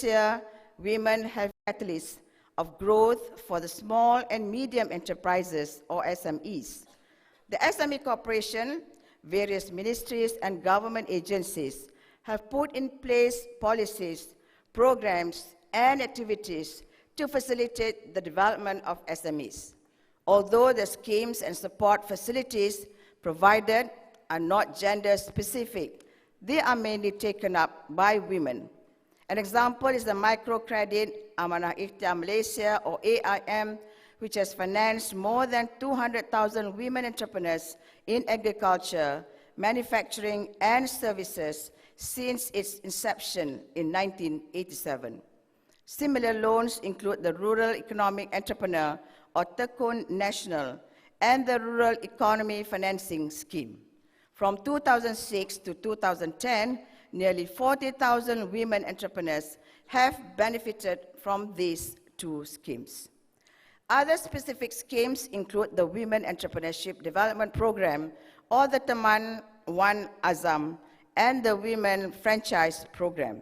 Malaysia, women have been catalysts of growth for the small and medium enterprises, or SMEs. The SME Corporation, various ministries and government agencies have put in place policies, programs, and activities to facilitate the development of SMEs. Although the schemes and support facilities provided are not gender-specific, they are mainly taken up by women. An example is the Microcredit Amanah Ikhtiar Malaysia, or AIM, which has financed more than 200,000 women entrepreneurs in agriculture, manufacturing, and services since its inception in 1987. Similar loans include the Rural Economic Entrepreneur, or Tekun Nasional, and the Rural Economy Financing Scheme. From 2006 to 2010, nearly 40,000 women entrepreneurs have benefited from these two schemes. Other specific schemes include the Women Entrepreneurship Development Program, or the Teman Wan Azam, and the Women Franchise Program.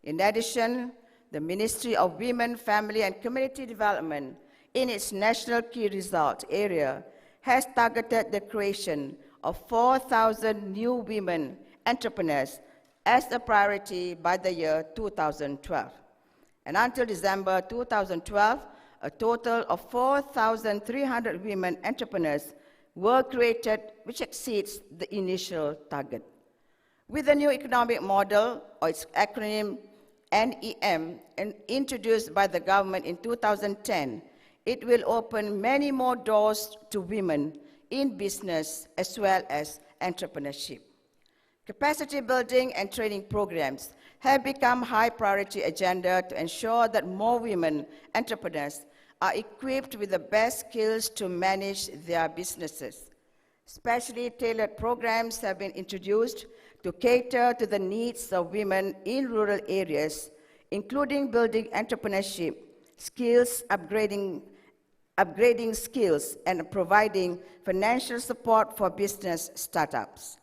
In addition, the Ministry of Women, Family and Community Development, in its National Key Result area, has targeted the creation of 4,000 new women entrepreneurs as a priority by the year 2012. And until December 2012, a total of 4,300 women entrepreneurs were created, which exceeds the initial target. With the new economic model, or its acronym NEM, introduced by the government in 2010, it will open many more doors to women in business as well as entrepreneurship. Capacity building and training programs have become high priority agenda to ensure that more women entrepreneurs are equipped with the best skills to manage their businesses. Specially tailored programs have been introduced to cater to the needs of women in rural areas, including building entrepreneurship, skills, upgrading skills, and providing financial support for business startups.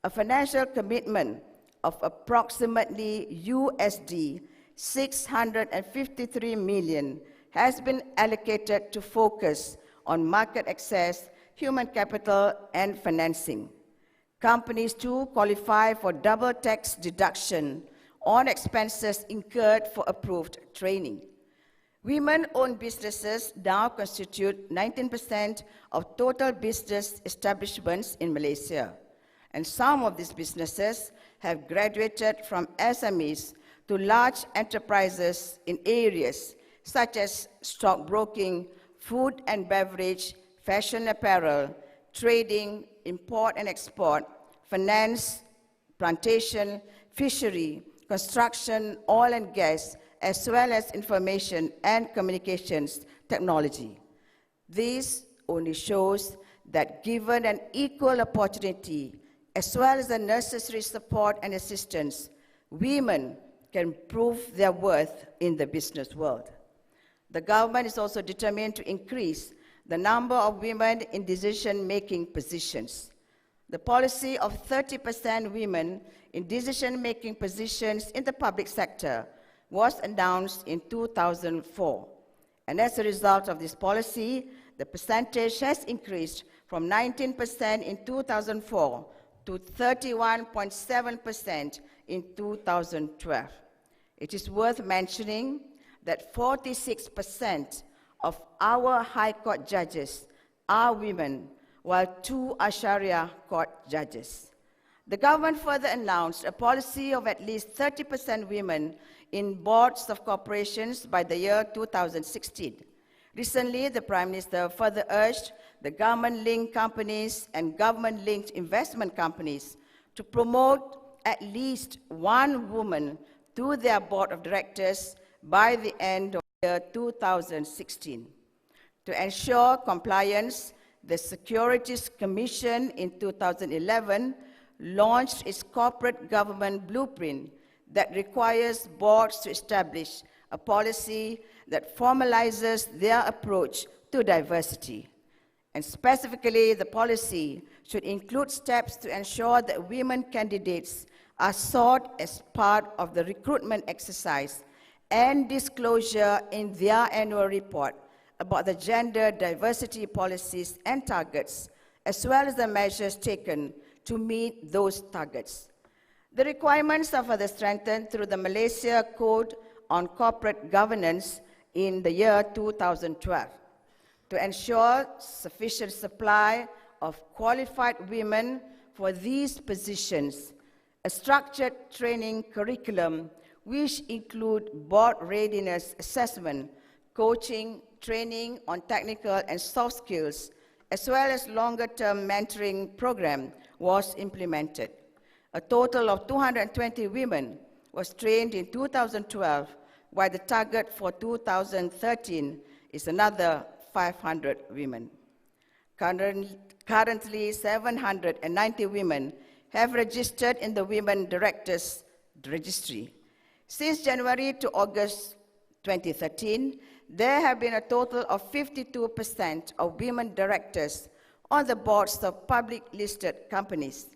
A financial commitment of approximately USD 653 million has been allocated to focus on market access, human capital, and financing. Companies too qualify for double tax deduction on expenses incurred for approved training. Women-owned businesses now constitute 19% of total business establishments in Malaysia, and some of these businesses have graduated from SMEs to large enterprises in areas such as stockbroking, food and beverage, fashion apparel, trading, import and export, finance, plantation, fishery, construction, oil and gas, as well as information and communications technology. This only shows that given an equal opportunity, as well as the necessary support and assistance, women can prove their worth in the business world. The government is also determined to increase the number of women in decision-making positions. The policy of 30% women in decision-making positions in the public sector was announced in 2004. And as a result of this policy, the percentage has increased from 19% in 2004 to 31.7% in 2012. It is worth mentioning that 46% of our High Court judges are women, while 2 are Sharia court judges. The government further announced a policy of at least 30% women in boards of corporations by the year 2016. Recently, the Prime Minister further urged the government-linked companies and government-linked investment companies to promote at least 1 woman to their board of directors by the end of the year 2016. To ensure compliance, the Securities Commission in 2011 launched its corporate government blueprint that requires boards to establish a policy that formalizes their approach to diversity. And specifically, the policy should include steps to ensure that women candidates are sought as part of the recruitment exercise and disclosure in their annual report about the gender diversity policies and targets, as well as the measures taken to meet those targets. The requirements are further strengthened through the Malaysia Code on Corporate Governance in the year 2012 to ensure sufficient supply of qualified women for these positions, a structured training curriculum which include board readiness assessment, coaching, training on technical and soft skills, as well as longer-term mentoring program was implemented. A total of 220 women was trained in 2012, while the target for 2013 is another 500 women. Currently, 790 women have registered in the Women Directors Registry. Since January to August 2013, there have been a total of 52% of women directors on the boards of public listed companies.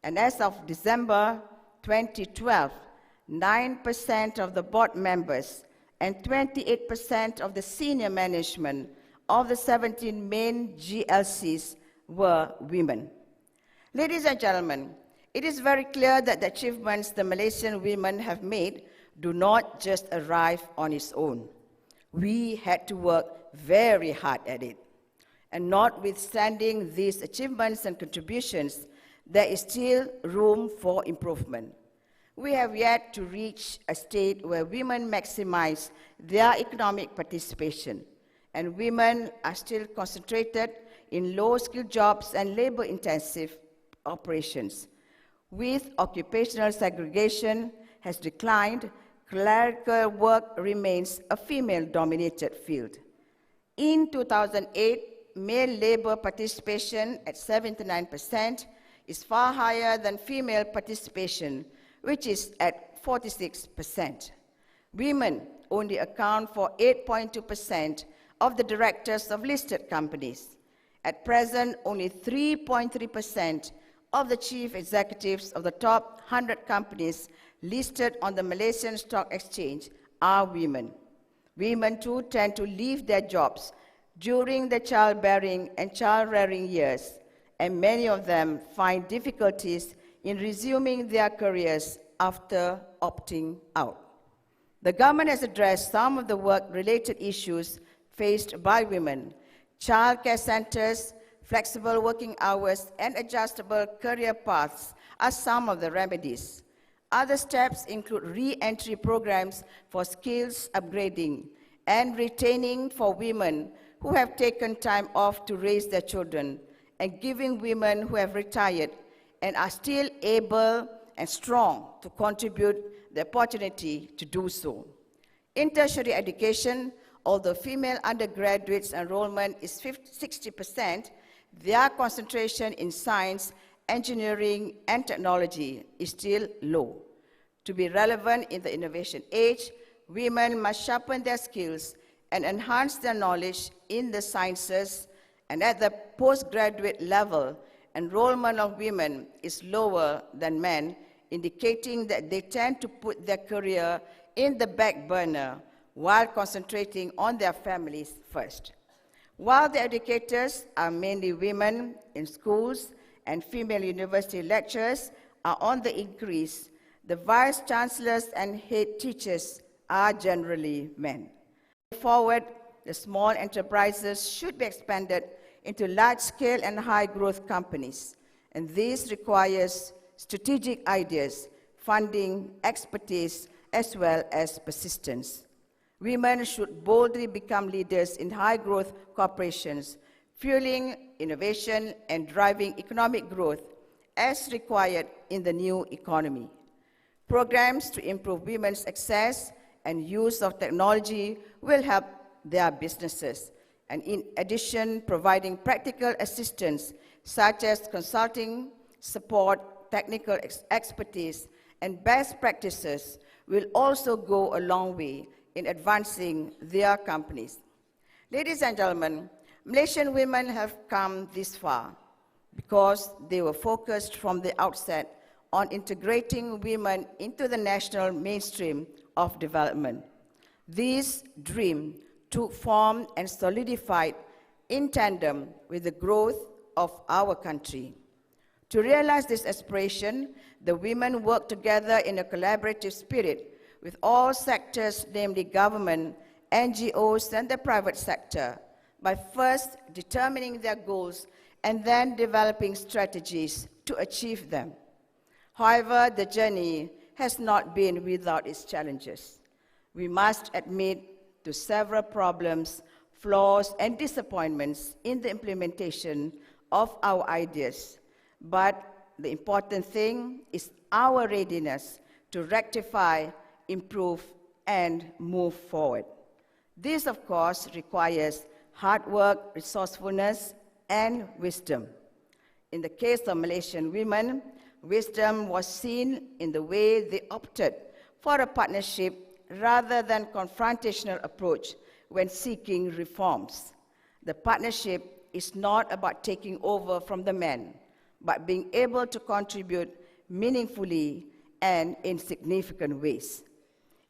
And as of December 2012, 9% of the board members and 28% of the senior management of the 17 main GLCs were women. Ladies and gentlemen, it is very clear that the achievements the Malaysian women have made do not just arrive on its own. We had to work very hard at it. And notwithstanding these achievements and contributions, there is still room for improvement. We have yet to reach a state where women maximize their economic participation, and women are still concentrated in low-skilled jobs and labor-intensive operations. With occupational segregation has declined, clerical work remains a female-dominated field. In 2008, male labor participation at 79% is far higher than female participation, which is at 46%. Women only account for 8.2% of the directors of listed companies. At present, only 3.3% of the chief executives of the top 100 companies listed on the Malaysian Stock Exchange are women. Women too tend to leave their jobs during the childbearing and child-rearing years, and many of them find difficulties in resuming their careers after opting out. The government has addressed some of the work-related issues faced by women. Childcare centers, flexible working hours, and adjustable career paths are some of the remedies. Other steps include re-entry programs for skills upgrading and retaining for women who have taken time off to raise their children, and giving women who have retired and are still able and strong to contribute the opportunity to do so. In tertiary education, although female undergraduates' enrollment is 60%, their concentration in science, engineering, and technology is still low. To be relevant in the innovation age, women must sharpen their skills and enhance their knowledge in the sciences, and at the postgraduate level, enrollment of women is lower than men, indicating that they tend to put their career in the back burner while concentrating on their families first. While the educators are mainly women in schools and female university lecturers are on the increase, the vice chancellors and head teachers are generally men. Going forward, the small enterprises should be expanded into large-scale and high-growth companies, and this requires strategic ideas, funding, expertise, as well as persistence. Women should boldly become leaders in high-growth corporations, fueling innovation and driving economic growth as required in the new economy. Programs to improve women's access and use of technology will help their businesses, and in addition, providing practical assistance such as consulting, support, technical expertise, and best practices will also go a long way in advancing their companies. Ladies and gentlemen, Malaysian women have come this far because they were focused from the outset on integrating women into the national mainstream of development. This dream took form and solidified in tandem with the growth of our country. To realize this aspiration, the women worked together in a collaborative spirit with all sectors, namely government, NGOs, and the private sector, by first determining their goals and then developing strategies to achieve them. However, the journey has not been without its challenges. We must admit to several problems, flaws, and disappointments in the implementation of our ideas. But the important thing is our readiness to rectify, improve, and move forward. This, of course, requires hard work, resourcefulness, and wisdom. In the case of Malaysian women, wisdom was seen in the way they opted for a partnership rather than confrontational approach when seeking reforms. The partnership is not about taking over from the men, but being able to contribute meaningfully and in significant ways.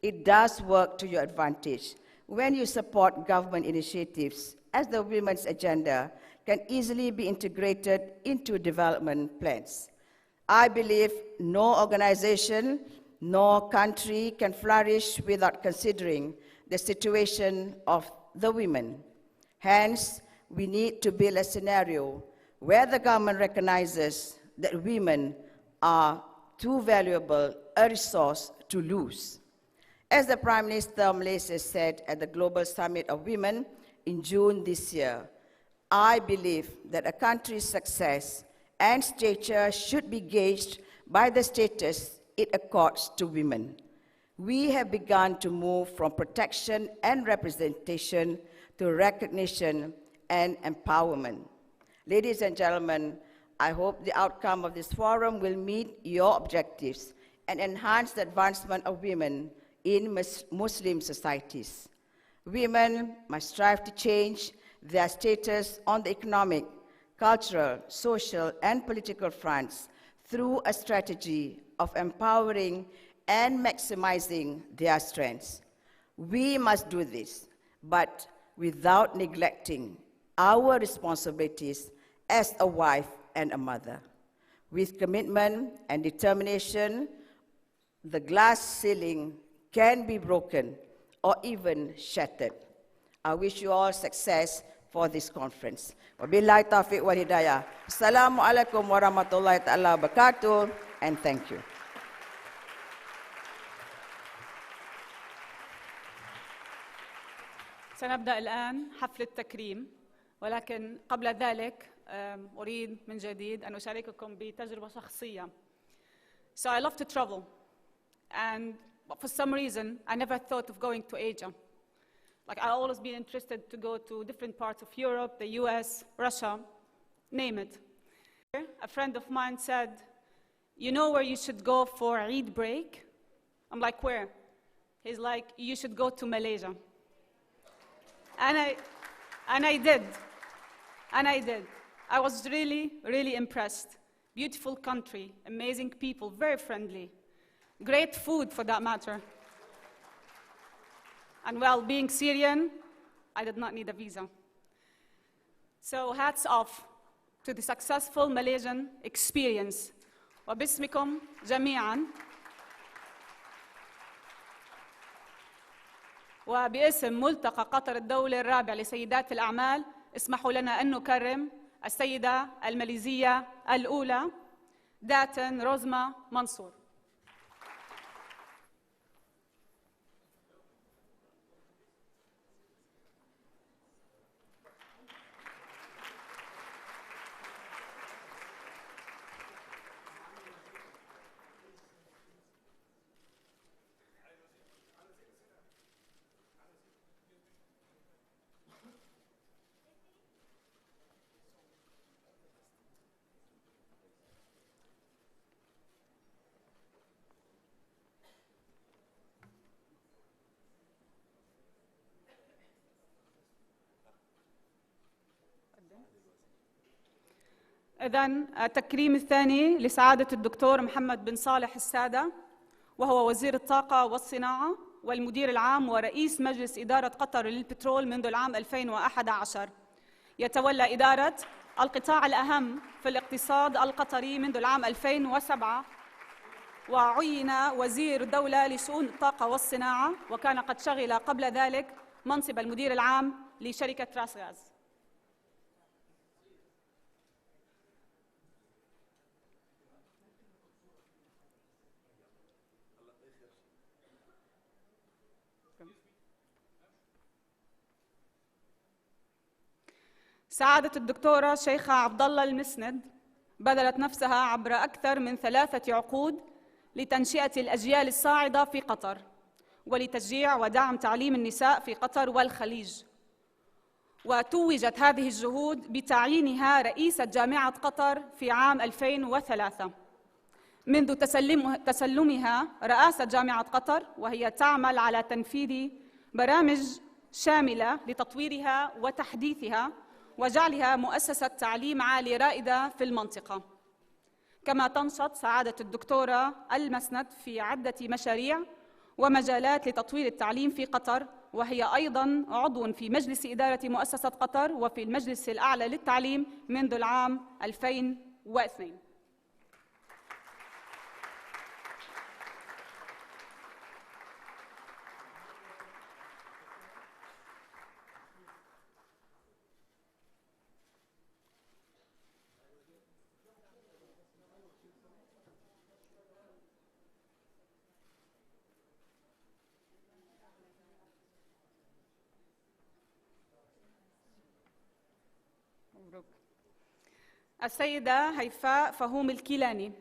It does work to your advantage when you support government initiatives, as the women's agenda can easily be integrated into development plans. I believe no organization nor country can flourish without considering the situation of the women. Hence, we need to build a scenario where the government recognizes that women are too valuable a resource to lose. As the Prime Minister of Malaysia said at the Global Summit of Women in June this year, I believe that a country's success and stature should be gauged by the status it accords to women. We have begun to move from protection and representation to recognition and empowerment. Ladies and gentlemen, I hope the outcome of this forum will meet your objectives and enhance the advancement of women in Muslim societies. Women must strive to change their status on the economic, cultural, social, and political fronts through a strategy of empowering and maximizing their strengths. We must do this, but without neglecting our responsibilities as a wife and a mother. With commitment and determination, the glass ceiling can be broken or even shattered. I wish you all success for this conference. Wabillahi taufiq wal hidayah. Assalamualaikum warahmatullahi ta'ala wabarakatuh, and thank you. سنبدأ الآن حفل التكريم، ولكن قبل ذلك أريد من جديد أن أشارككم بتجربة شخصية. So I love to travel, and for some reason I never thought of going to Asia. Like, I've always been interested to go to different parts of Europe, the US, Russia, name it. A friend of mine said, "You know where you should go for Eid break?" I'm like, "Where?" He's like, "You should go to Malaysia." And I did. I was really, really impressed. Beautiful country, amazing people, very friendly. Great food, for that matter. And well, being Syrian, I did not need a visa. So hats off to the successful Malaysian experience. وباسمكم جميعاً وباسم ملتقى قطر الدولي الرابع لسيدات الأعمال، اسمحوا لنا أن نكرم السيدة الماليزية الأولى داتن روزما منصور. إذن التكريم الثاني لسعادة الدكتور محمد بن صالح السادة، وهو وزير الطاقة والصناعة والمدير العام ورئيس مجلس إدارة قطر للبترول منذ العام 2011. يتولى إدارة القطاع الأهم في الاقتصاد القطري منذ العام 2007، وعين وزير دولة لشؤون الطاقة والصناعة، وكان قد شغل قبل ذلك منصب المدير العام لشركة راس غاز. سعادة الدكتورة شيخة عبد الله المسند بذلت نفسها عبر أكثر من 3 عقود لتنشئة الأجيال الصاعدة في قطر، ولتشجيع ودعم تعليم النساء في قطر والخليج، وتوجت هذه الجهود بتعيينها رئيسة جامعة قطر في عام 2003. منذ تسلمها رئاسة جامعة قطر، وهي تعمل على تنفيذ برامج شاملة لتطويرها وتحديثها وجعلها مؤسسة تعليم عالي رائدة في المنطقة. كما تنشط سعادة الدكتورة المسند في عدة مشاريع ومجالات لتطوير التعليم في قطر، وهي أيضاً عضو في مجلس إدارة مؤسسة قطر وفي المجلس الأعلى للتعليم منذ العام 2002. السيدة هيفاء فهوم الكيلاني،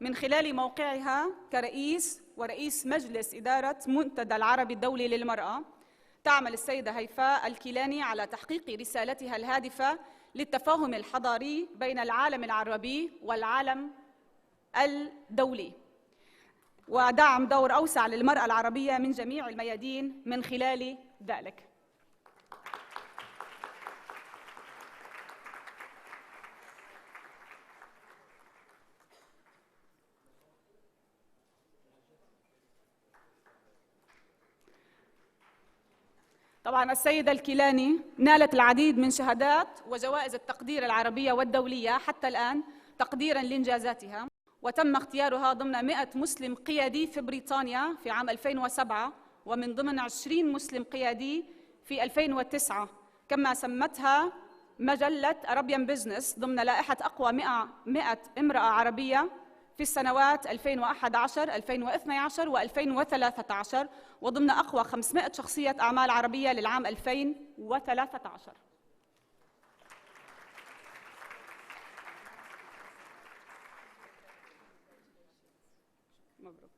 من خلال موقعها كرئيس ورئيس مجلس إدارة منتدى العربي الدولي للمرأة، تعمل السيدة هيفاء الكيلاني على تحقيق رسالتها الهادفة للتفاهم الحضاري بين العالم العربي والعالم الدولي، ودعم دور أوسع للمرأة العربية من جميع الميادين من خلال ذلك. طبعاً السيدة الكيلاني نالت العديد من شهادات وجوائز التقدير العربية والدولية حتى الآن تقديراً لإنجازاتها، وتم اختيارها ضمن 100 مسلم قيادي في بريطانيا في عام 2007، ومن ضمن 20 مسلم قيادي في 2009. كما سمتها مجلة أرابيان بيزنس ضمن لائحة أقوى 100 امرأة عربية في السنوات 2011 2012 و2013، وضمن أقوى 500 شخصية أعمال عربية للعام 2013. مبروك.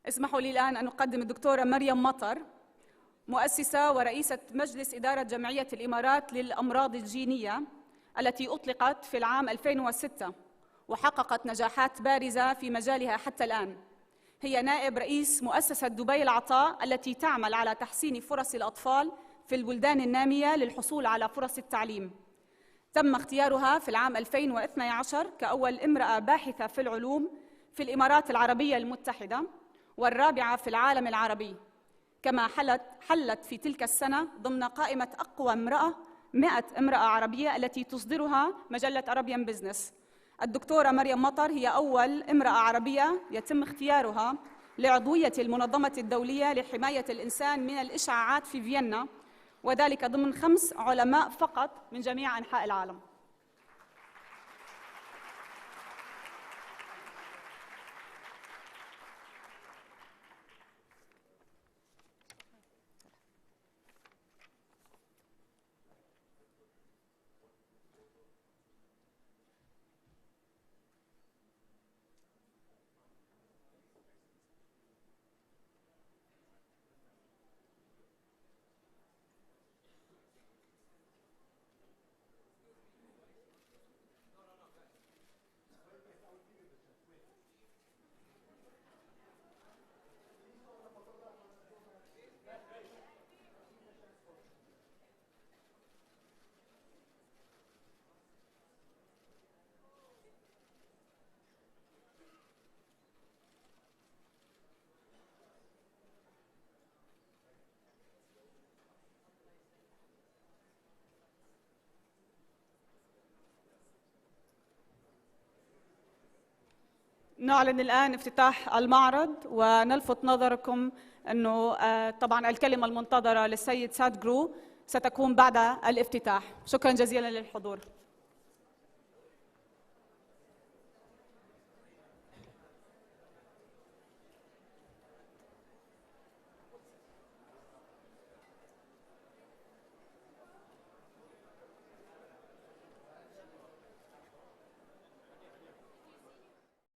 اسمحوا لي الآن أن أقدم الدكتورة مريم مطر، مؤسسة ورئيسة مجلس إدارة جمعية الإمارات للأمراض الجينية، التي أطلقت في العام 2006 وحققت نجاحات بارزة في مجالها حتى الآن. هي نائب رئيس مؤسسة دبي العطاء، التي تعمل على تحسين فرص الأطفال في البلدان النامية للحصول على فرص التعليم. تم اختيارها في العام 2012 كأول امرأة باحثة في العلوم في الإمارات العربية المتحدة، والرابعة في العالم العربي. كما حلت في تلك السنة ضمن قائمة أقوى 100 امرأة عربية التي تصدرها مجلة أرابيان بيزنس. الدكتورة مريم مطر هي أول امرأة عربية يتم اختيارها لعضوية المنظمة الدولية لحماية الإنسان من الإشعاعات في فيينا، وذلك ضمن 5 علماء فقط من جميع أنحاء العالم. نعلن الآن افتتاح المعرض ونلفت نظركم أنه طبعا الكلمة المنتظرة للسيد سادجرو ستكون بعد الافتتاح. شكرا جزيلا للحضور.